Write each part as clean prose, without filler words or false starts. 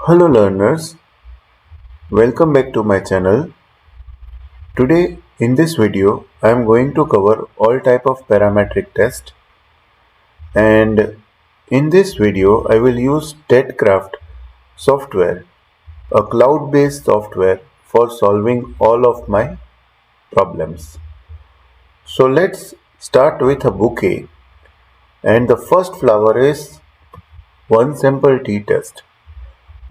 Hello learners, welcome back to my channel. Today in this video I am going to cover all type of parametric test, and in this video I will use StatCraft software, a cloud-based software for solving all of my problems. So let's start with a bouquet, and the first flower is one sample t-test.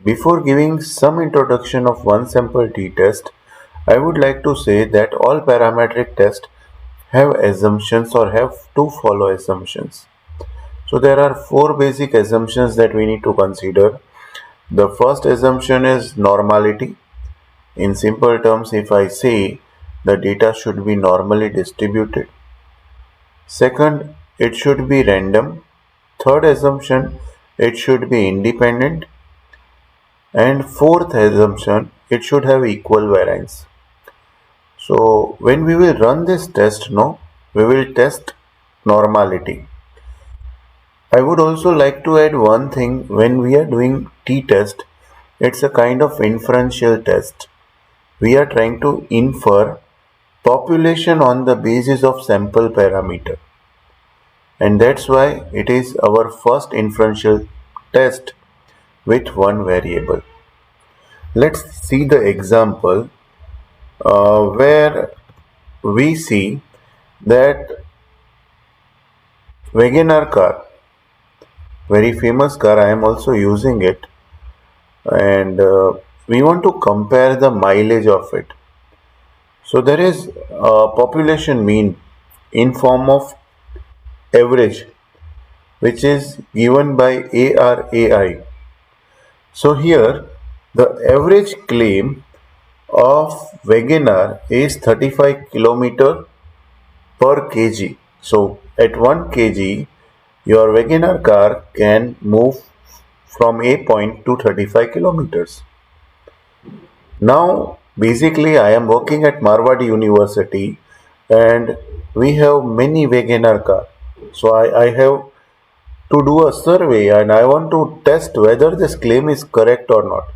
Before giving some introduction of one sample t-test, I would like to say that all parametric tests have assumptions or have to follow assumptions. So there are four basic assumptions that we need to consider. The first assumption is normality. In simple terms, if I say the data should be normally distributed. Second, it should be random. Third assumption, it should be independent. And fourth assumption, it should have equal variance. So when we will run this test, we will test normality. I would also like to add one thing. When we are doing t-test, it's a kind of inferential test. We are trying to infer population on the basis of sample parameter, and that's why it is our first inferential test with one variable. Let's see the example where we see that Wagoner car, very famous car, I am also using it, and we want to compare the mileage of it. So there is a population mean in form of average, which is given by ARAI. So here the average claim of Wagoner is 35 kilometer per kg. So at 1 kg, your Wagoner car can move from A point to 35 kilometers. Now, basically, I am working at Marwadi University, and we have many Wagoner car. So I have to do a survey, and I want to test whether this claim is correct or not.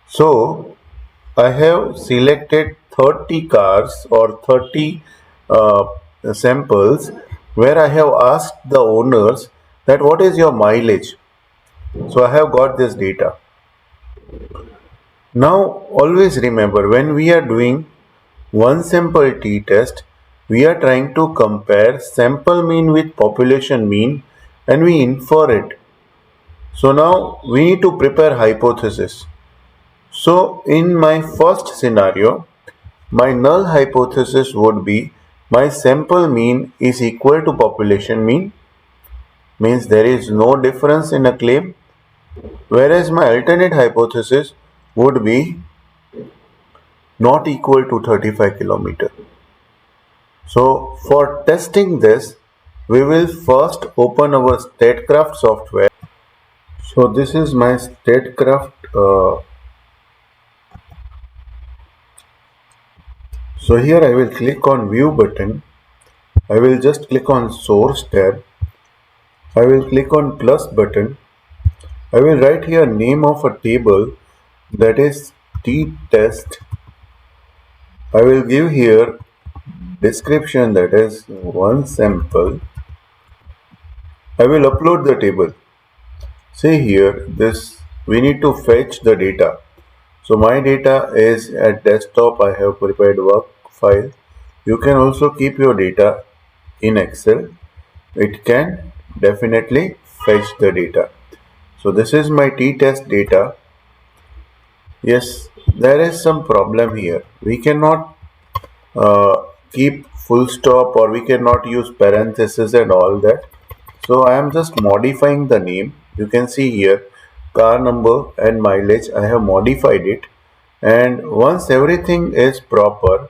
So I have selected 30 cars or 30 uh, samples where I have asked the owners that what is your mileage. So I have got this data. Now always remember, when we are doing one sample t-test, we are trying to compare sample mean with population mean, and we infer it. So now we need to prepare hypothesis. So in my first scenario, my null hypothesis would be my sample mean is equal to population mean, means there is no difference in a claim, whereas my alternate hypothesis would be not equal to 35 kilometer. So for testing this, we will first open our StatCraft software. So this is my StatCraft. So here I will click on View button. I will just click on Source tab. I will click on plus button. I will write here name of a table, that is t-test. I will give here description, that is one sample. I will upload the table. See here, this we need to fetch the data. So my data is at desktop. I have prepared work file. You can also keep your data in Excel. It can definitely fetch the data. So this is my t-test data. Yes, there is some problem here. We cannot keep full stop, or we cannot use parentheses and all that. So I am just modifying the name. You can see here car number and mileage. I have modified it, and once everything is proper,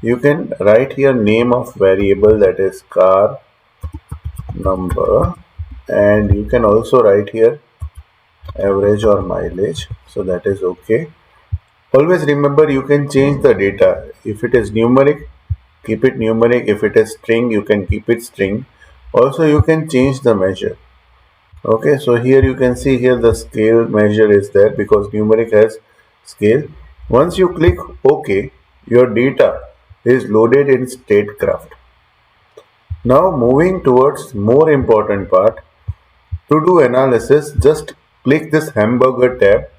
you can write here name of variable, that is car number, and you can also write here average or mileage. So that is okay. Always remember, you can change the data. If it is numeric, keep it numeric. If it is string, you can keep it string. Also, you can change the measure. Okay, so here you can see here the scale measure is there because numeric has scale. Once you click OK, your data is loaded in StatCraft. Now moving towards more important part, to do analysis, just click this hamburger tab.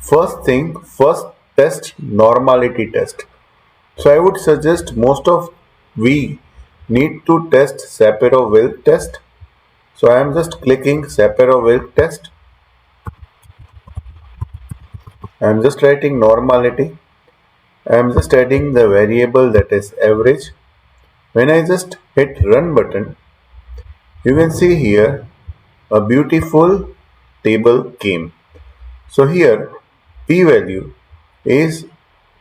First test normality test. So I would suggest most of we need to test Sapiro-Whorf test. So I am just clicking Sapiro-Whorf test. I am just writing normality. I am just adding the variable that is average. When I just hit run button, you can see here a beautiful table came. So here p-value is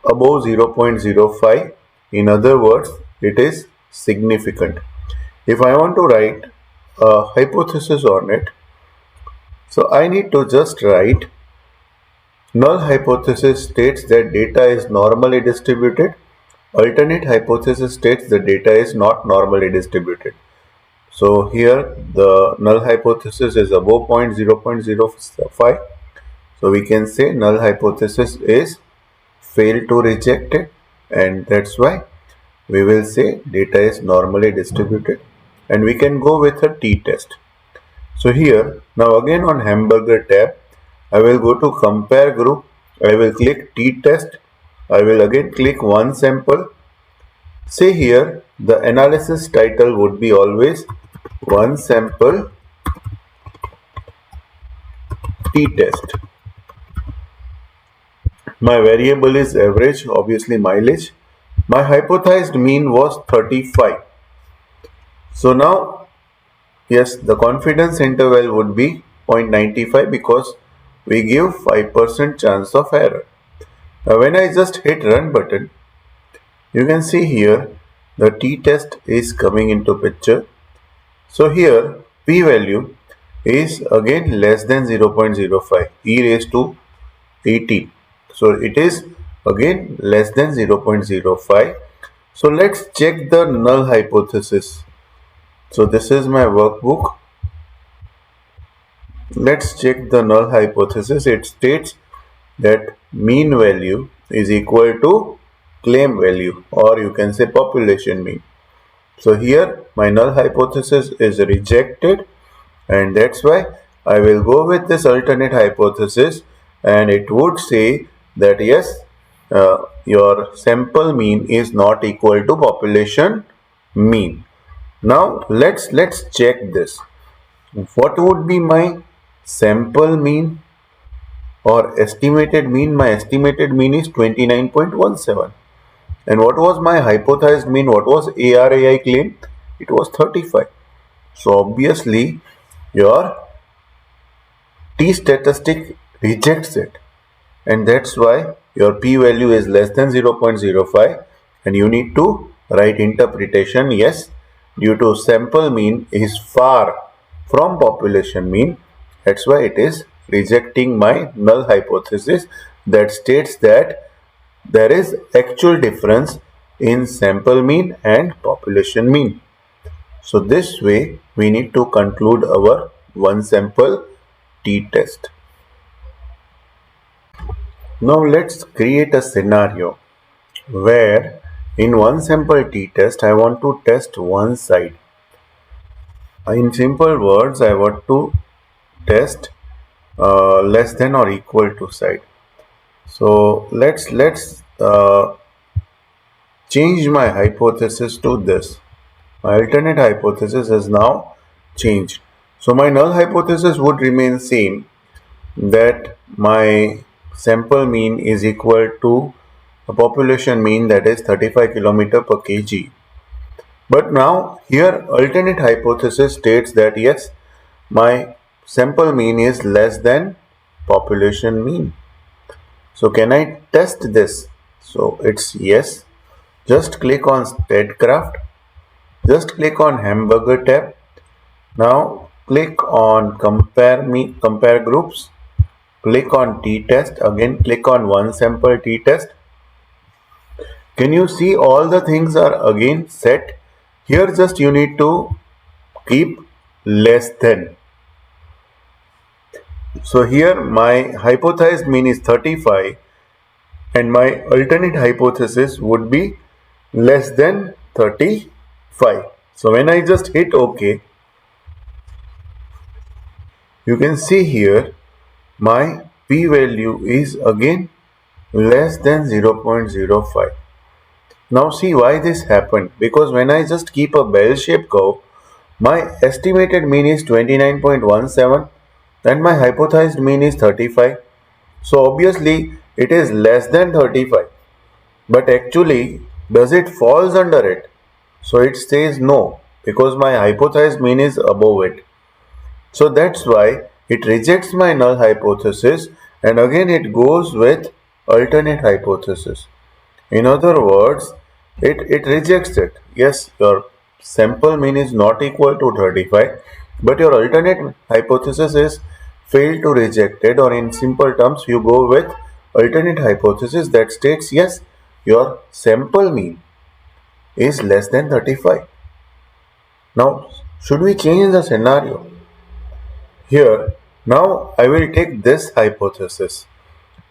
above 0.05. In other words, it is significant. If I want to write a hypothesis on it, so I need to just write null hypothesis states that data is normally distributed. Alternate hypothesis states the data is not normally distributed. So here the null hypothesis is above 0.05. So we can say null hypothesis is failed to reject it, and that's why we will say data is normally distributed, and we can go with a t-test. So here now again on hamburger tab, I will go to compare group. I will click t-test. I will again click one sample. Say here the analysis title would be always one sample t-test. My variable is average, obviously mileage. My hypothesized mean was 35. So now, yes, the confidence interval would be 0.95 because we give 5% chance of error. Now when I just hit run button, you can see here the t-test is coming into picture. So here p-value is again less than 0.05 e raised to 18. So it is again less than 0.05. So let's check the null hypothesis. So this is my workbook. Let's check the null hypothesis. It states that mean value is equal to claim value, or you can say population mean. So here my null hypothesis is rejected, and that's why I will go with this alternate hypothesis, and it would say that yes, your sample mean is not equal to population mean. Now let's check this. What would be my sample mean or estimated mean? My estimated mean is 29.17. And what was my hypothesized mean? What was ARAI claim? It was 35. So obviously your t statistic rejects it, and that's why your p-value is less than 0.05, and you need to write interpretation. Yes, due to sample mean is far from population mean, that's why it is rejecting my null hypothesis that states that there is actual difference in sample mean and population mean. So this way we need to conclude our one sample t-test. Now let's create a scenario where in one sample t-test I want to test one side. In simple words, I want to test less than or equal to side. So let's change my hypothesis to this. My alternate hypothesis is now changed. So my null hypothesis would remain same, that my sample mean is equal to a population mean, that is 35 km per kg. But now here alternate hypothesis states that yes, my sample mean is less than population mean. So can I test this? So it's yes. Just click on StatCraft. Just click on hamburger tab. Now click on compare groups. Click on t-test. Again click on one sample t-test. Can you see all the things are again set? Here just you need to keep less than. So here my hypothesized mean is 35 and my alternate hypothesis would be less than 35. So when I just hit OK, you can see here my p-value is again less than 0.05. Now see why this happened, because when I just keep a bell-shaped curve, my estimated mean is 29.17 and my hypothesized mean is 35. So obviously it is less than 35, but actually does it falls under it? So it says no, because my hypothesized mean is above it. So that's why it rejects my null hypothesis and again it goes with alternate hypothesis. In other words, it rejects it. Yes, your sample mean is not equal to 35, but your alternate hypothesis is failed to reject it, or in simple terms, you go with alternate hypothesis that states yes, your sample mean is less than 35. Now, should we change the scenario? Here, now I will take this hypothesis.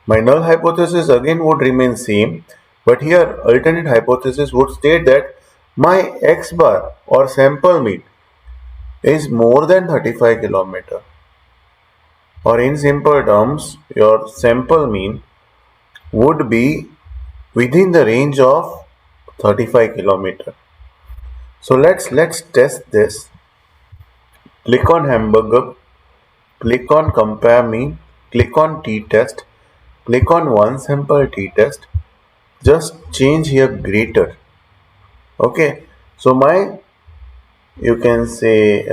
My null hypothesis again would remain same, but here alternate hypothesis would state that my x bar or sample mean is more than 35 kilometer, or in simple terms your sample mean would be within the range of 35 kilometer. So let's test this. Click on hamburger, click on compare mean, click on t-test, click on one sample t-test, just change here greater. Okay, so my, you can say,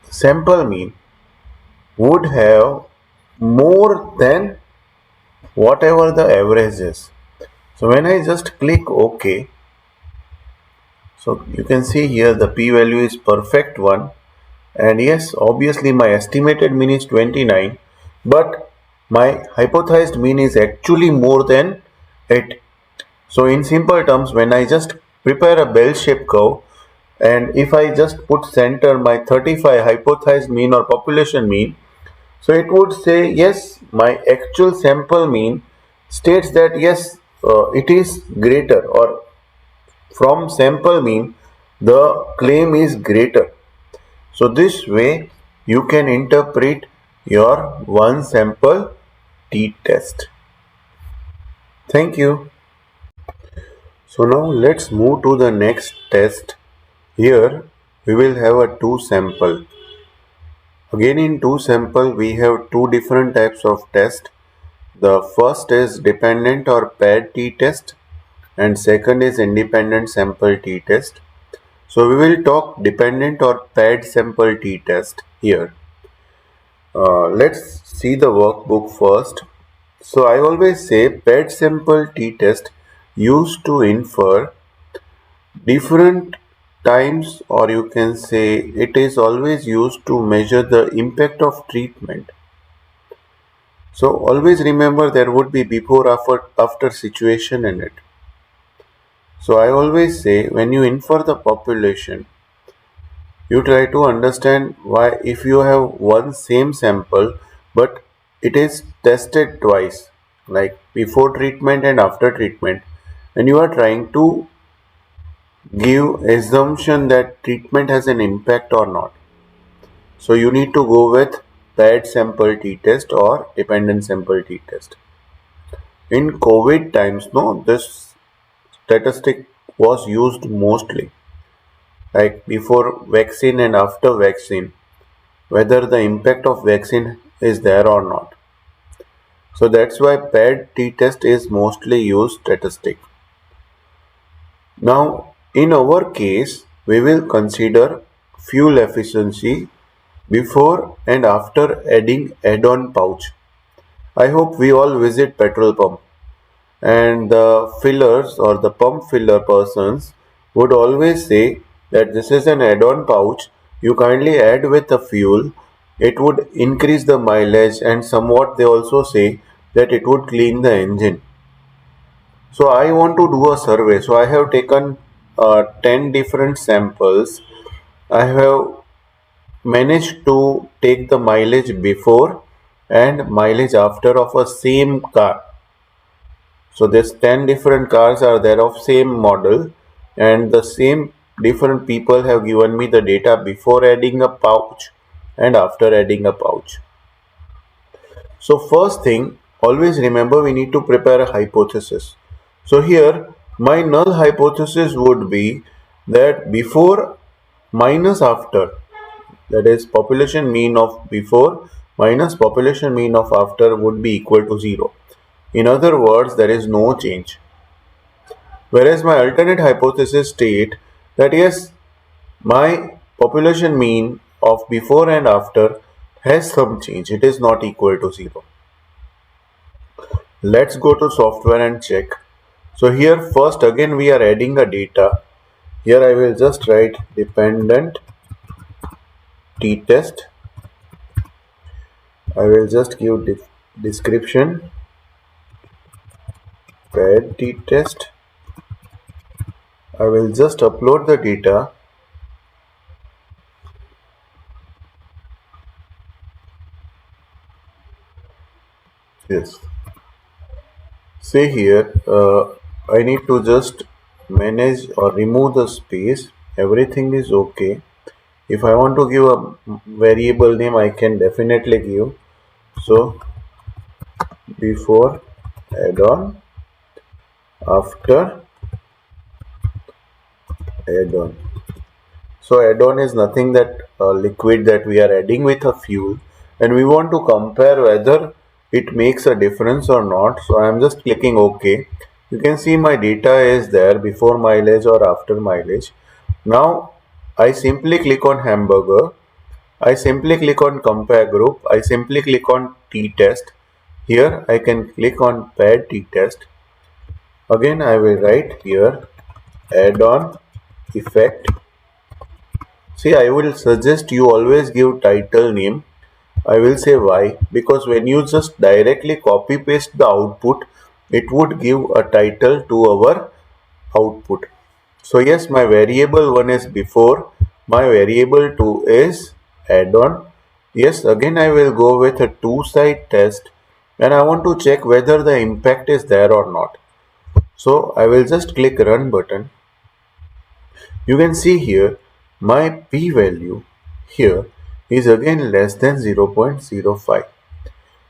sample mean would have more than whatever the average is. So when I just click OK, so you can see here the p-value is perfect one, and yes, obviously my estimated mean is 29, but my hypothesized mean is actually more than it. So in simple terms, when I just prepare a bell-shaped curve, and if I just put center my 35 hypothesized mean or population mean, so it would say yes, my actual sample mean states that yes, it is greater, or from sample mean the claim is greater. So this way you can interpret your one sample t-test. Thank you. So now let's move to the next test. Here we will have a two sample. Again in two sample we have two different types of test. The first is dependent or paired t-test and second is independent sample t-test. So we will talk dependent or paired sample t-test here. Let's see the workbook first. So I always say paired sample t-test used to infer different times, or you can say it is always used to measure the impact of treatment. So always remember there would be before after situation in it. So I always say when you infer the population, you try to understand why if you have one same sample but it is tested twice, like before treatment and after treatment, and you are trying to give assumption that treatment has an impact or not. So you need to go with paired sample t-test or dependent sample t-test. In COVID times, no, this statistic was used mostly, like before vaccine and after vaccine, whether the impact of vaccine is there or not. So that's why paired t-test is mostly used statistic. Now in our case, we will consider fuel efficiency before and after adding add-on pouch. I hope we all visit petrol pump, and the fillers or the pump filler persons would always say that this is an add-on pouch, you kindly add with the fuel, it would increase the mileage, and somewhat they also say that it would clean the engine. So I want to do a survey, so I have taken 10 different samples. I have manage to take the mileage before and mileage after of a same car. So there's 10 different cars are there of same model, and the same different people have given me the data before adding a pouch and after adding a pouch. So first thing, always remember we need to prepare a hypothesis. So here my null hypothesis would be that before minus after, that is population mean of before minus population mean of after would be equal to 0. In other words, there is no change. Whereas my alternate hypothesis state that yes, my population mean of before and after has some change. It is not equal to 0. Let's go to software and check. So here first again we are adding a data. Here I will just write dependent t-test. I will just give description pad t-test. I will just upload the data. Yes. Say here I need to just manage or remove the space. Everything is okay. If I want to give a variable name, I can definitely give. So before add-on, after add-on. So add-on is nothing that liquid that we are adding with a fuel, and we want to compare whether it makes a difference or not. So I am just clicking OK. You can see my data is there before mileage or after mileage. Now I simply click on hamburger. I simply click on compare group. I simply click on t-test. Here I can click on pad t-test. Again I will write here add-on effect. See, I will suggest you always give title name. I will say why, because when you just directly copy paste the output, it would give a title to our output. So yes, my variable 1 is before, my variable 2 is add-on. Yes, again I will go with a two-side test, and I want to check whether the impact is there or not. So I will just click run button. You can see here my p-value here is again less than 0.05.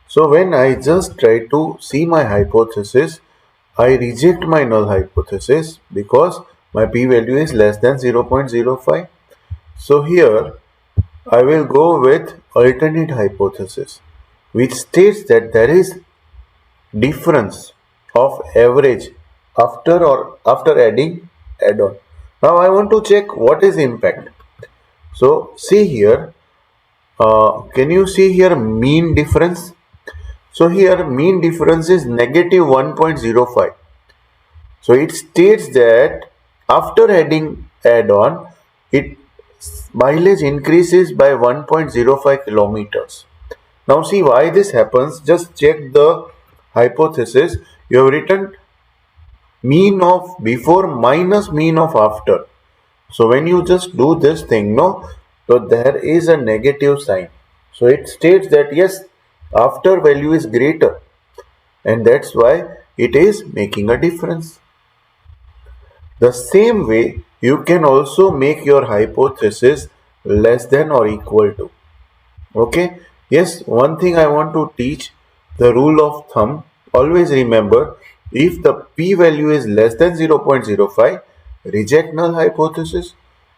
So when I just try to see my hypothesis, I reject my null hypothesis because my p-value is less than 0.05. So here I will go with alternate hypothesis, which states that there is difference of average after adding add-on. Now I want to check what is impact. So see here, can you see here mean difference? So here mean difference is negative 1.05. So it states that after adding add-on, it mileage increases by 1.05 kilometers. Now see why this happens. Just check the hypothesis. You have written mean of before minus mean of after. So when you just do this thing, no, so there is a negative sign. So it states that yes, after value is greater, and that's why it is making a difference. The same way you can also make your hypothesis less than or equal to. Okay, yes, one thing I want to teach, the rule of thumb. Always remember, if the p-value is less than 0.05, reject null hypothesis.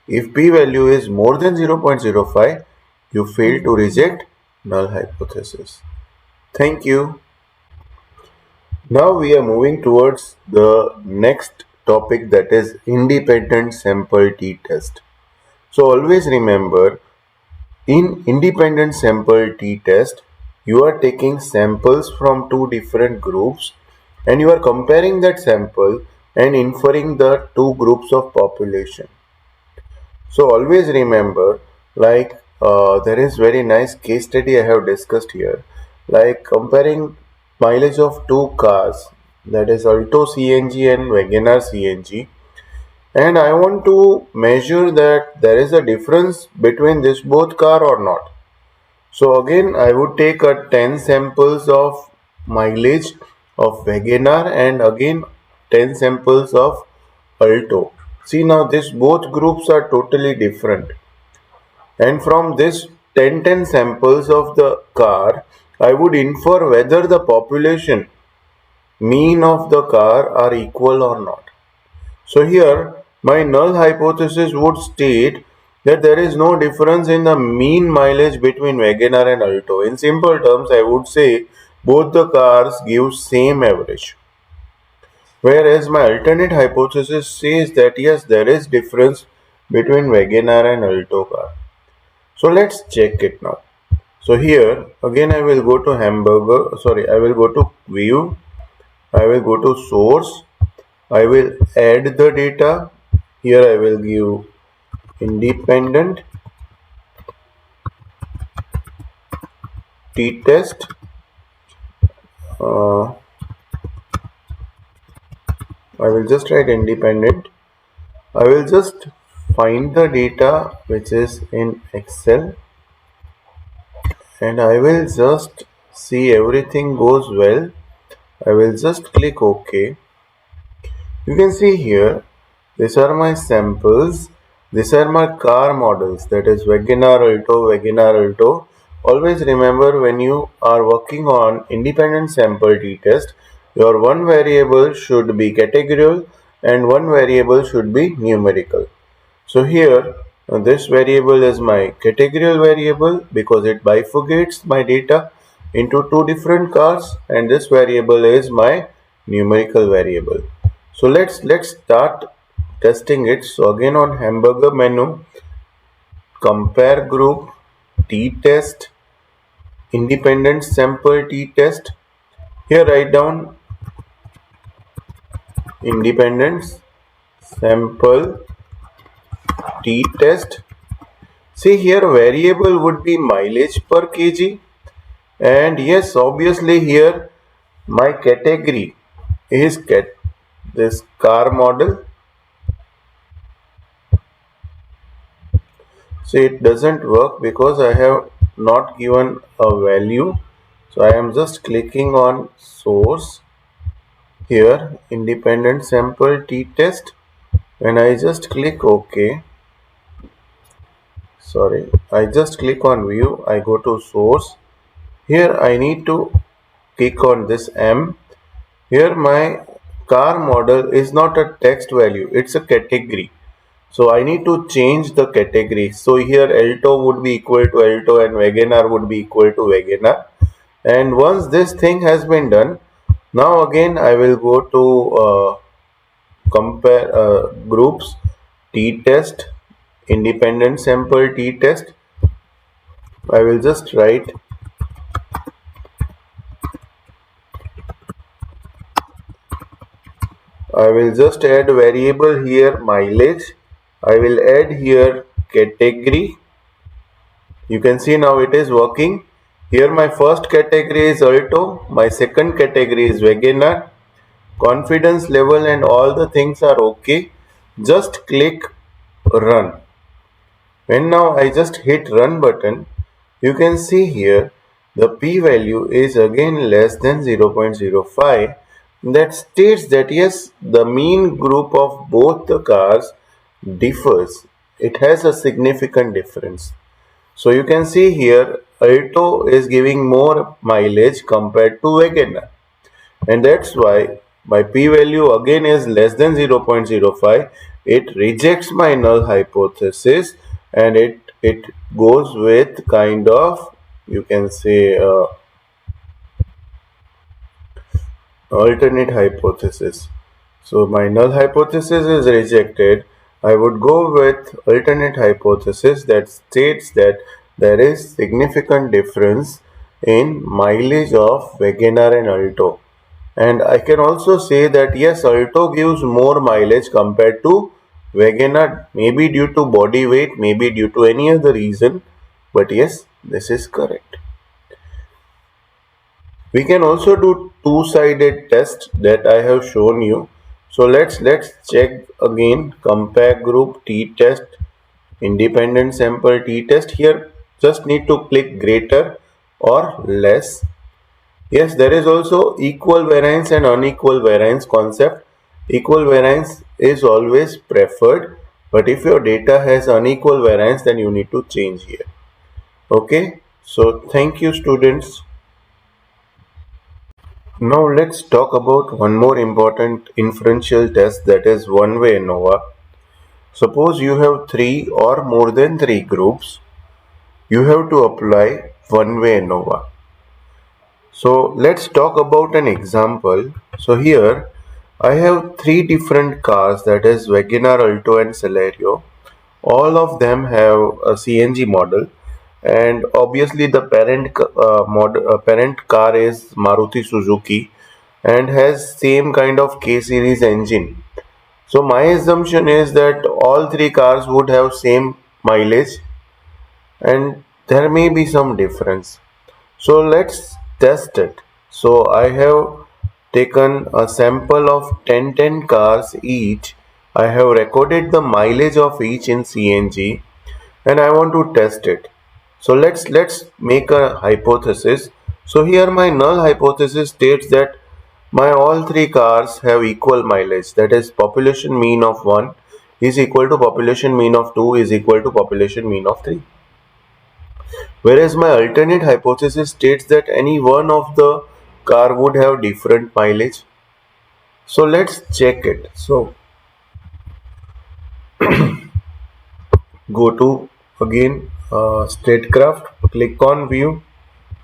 If p-value is more than 0.05, you fail to reject null hypothesis. Thank you. Now we are moving towards the next topic, that is independent sample t-test. So always remember, in independent sample t-test, you are taking samples from two different groups and you are comparing that sample and inferring the two groups of population. So always remember, like there is very nice case study I have discussed here, like comparing mileage of two cars, that is Alto CNG and Wagoner CNG. and I want to measure that there is a difference between this both car or not. So again I would take a 10 samples of mileage of Wagoner and again 10 samples of Alto. See, now this both groups are totally different, and from this 10 samples of the car I would infer whether the population mean of the car are equal or not. So here my null hypothesis would state that there is no difference in the mean mileage between Wagoner and Alto. In simple terms, I would say both the cars give same average. Whereas my alternate hypothesis says that yes, there is difference between Wagoner and Alto car. So let's check it now. So here again I will go to I will go to view, I will go to source, I will add the data. Here I will give independent t-test. I will just write independent. I will just find the data which is in Excel, and I will just see everything goes well. I will just click OK. You can see here, these are my samples. These are my car models, that is Wagoner Alto, Wagoner Alto. Always remember, when you are working on independent sample t-test, your one variable should be categorical and one variable should be numerical. So here this variable is my categorical variable because it bifurcates my data into two different cars, and this variable is my numerical variable. So let's start testing it. So again on hamburger menu, compare group, t-test, independent sample t-test. Here write down independent sample t-test. See, here variable would be mileage per kg, and yes, obviously here my category is this car model. So it doesn't work because I have not given a value. So I am just clicking on source, here independent sample t-test, and I just click OK. I just click on view, I go to source. Here I need to click on this M. Here my car model is not a text value, it's a category. So I need to change the category. So here Alto would be equal to Alto and Wagoner would be equal to Wagoner. And once this thing has been done, now again I will go to compare groups, t-test, independent sample t-test. I will just write I will just add variable here mileage. I will add here category. You can see now it is working. Here my first category is Alto, my second category is Wagoner. Confidence level and all the things are okay. Just click run. When now I just hit run button, you can see here the p-value is again less than 0.05. That states that yes, the mean group of both the cars differs. It has a significant difference. So you can see here Alto is giving more mileage compared to Wagoner, and that's why my p-value again is less than 0.05. It rejects my null hypothesis, and it goes with kind of, you can say, alternate hypothesis. So my null hypothesis is rejected. I would go with alternate hypothesis that states that there is significant difference in mileage of Wagoner and Alto. And I can also say that yes, Alto gives more mileage compared to Wagoner, maybe due to body weight, maybe due to any other reason. But yes, this is correct. We can also do two-sided test that I have shown you. So let's check again. Compare group t-test, independent sample t-test. Here just need to click greater or less. Yes, there is also equal variance and unequal variance concept. Equal variance is always preferred, but if your data has unequal variance, then you need to change here. Okay, so thank you, students. Now let's talk about one more important inferential test, that is one-way ANOVA. Suppose you have three or more than three groups. You have to apply one-way ANOVA. So let's talk about an example. So here I have three different cars, that is Wagoner, Alto and Celerio. All of them have a CNG model, and obviously the parent car is Maruti Suzuki and has same kind of K series engine. So my assumption is that all three cars would have same mileage, and there may be some difference. So let's test it. So I have taken a sample of 10 cars each. I have recorded the mileage of each in CNG and I want to test it. So let's make a hypothesis. So here my null hypothesis states that my all three cars have equal mileage, that is population mean of 1 is equal to population mean of 2 is equal to population mean of 3. Whereas my alternate hypothesis states that any one of the car would have different mileage. So let's check it. So go to again StatCraft, click on view,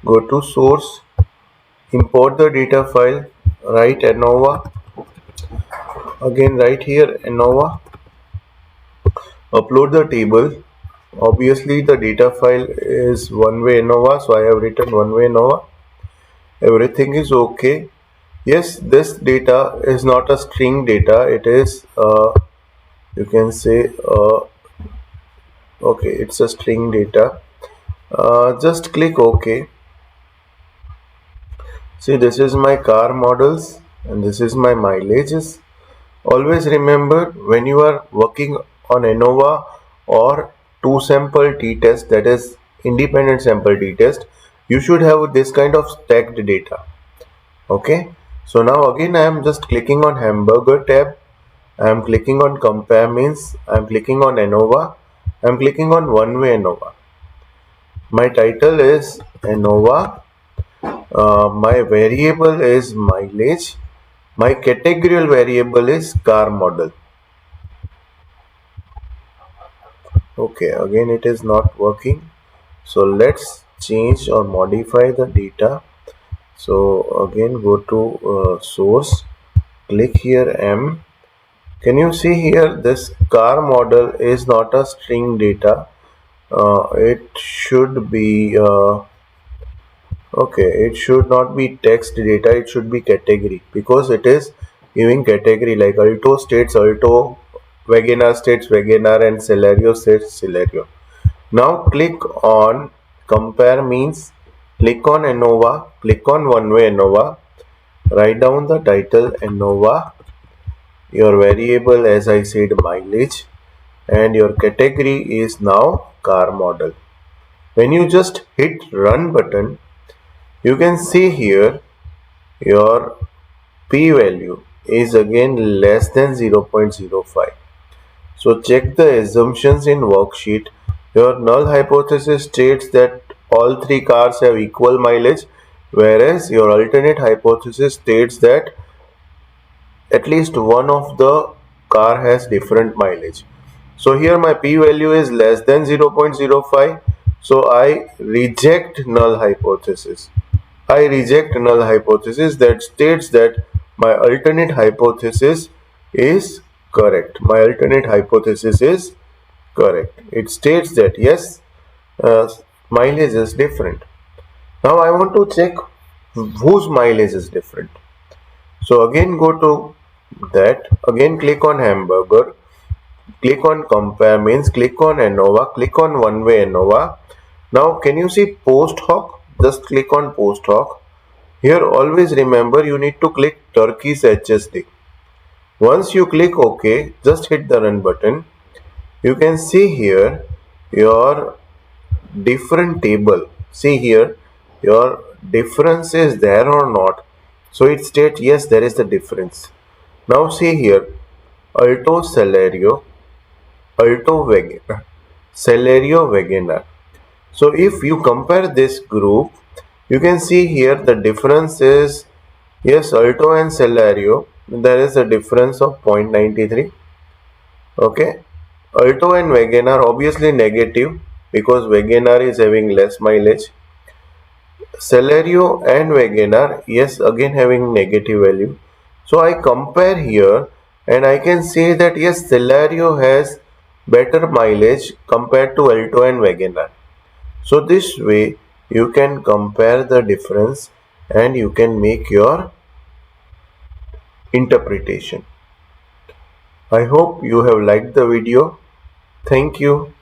go to source, import the data file, write ANOVA, again right here ANOVA, upload the table. Obviously the data file is one-way ANOVA, so I have written one-way ANOVA. Everything is okay. Yes, this data is not a string data, it is you can say okay, it's a string data. Just click OK. See, this is my car models and this is my mileages. Always remember, when you are working on ANOVA or two sample t-test, that is independent sample t-test, you should have this kind of stacked data. Okay, so now again I am just clicking on hamburger tab, I am clicking on compare means, I am clicking on ANOVA, I am clicking on one-way ANOVA. My title is ANOVA, my variable is mileage, my categorical variable is car model. Okay, again it is not working, so let's change or modify the data. So again go to source, click here M. Can you see here, this car model is not a string data, it should be okay, it should not be text data, it should be category, because it is giving category like Alto states Alto, Wagoner states Wagoner and Celerio states Celerio. Now click on compare means, click on ANOVA, click on one-way ANOVA, write down the title ANOVA, your variable as I said mileage, and your category is now car model. When you just hit run button, you can see here your p-value is again less than 0.05. So check the assumptions in worksheet. Your null hypothesis states that all three cars have equal mileage, whereas your alternate hypothesis states that at least one of the car has different mileage. So here my p-value is less than 0.05. So I reject null hypothesis. I reject null hypothesis that states that my alternate hypothesis is correct. My alternate hypothesis is correct. It states that yes, mileage is different. Now I want to check whose mileage is different. So again go to that, again click on hamburger, click on compare means, click on ANOVA, click on one-way ANOVA. Now can you see post hoc? Just click on post hoc. Here always remember, you need to click Turkey's HSD. Once you click OK, just hit the run button. You can see here your different table. See here your difference is there or not. So it states yes, there is the difference. Now see here Alto Celerio, Alto Wegener, Celerio Wegener. So if you compare this group, you can see here the difference is yes, Alto and Celerio, there is a difference of 0.93. Okay, Alto and Wegener obviously negative because Wegener is having less mileage. Celerio and Wegener, yes, again having negative value. So I compare here and I can say that yes, Celerio has better mileage compared to Alto and Wegener. So this way you can compare the difference and you can make your interpretation. I hope you have liked the video. Thank you.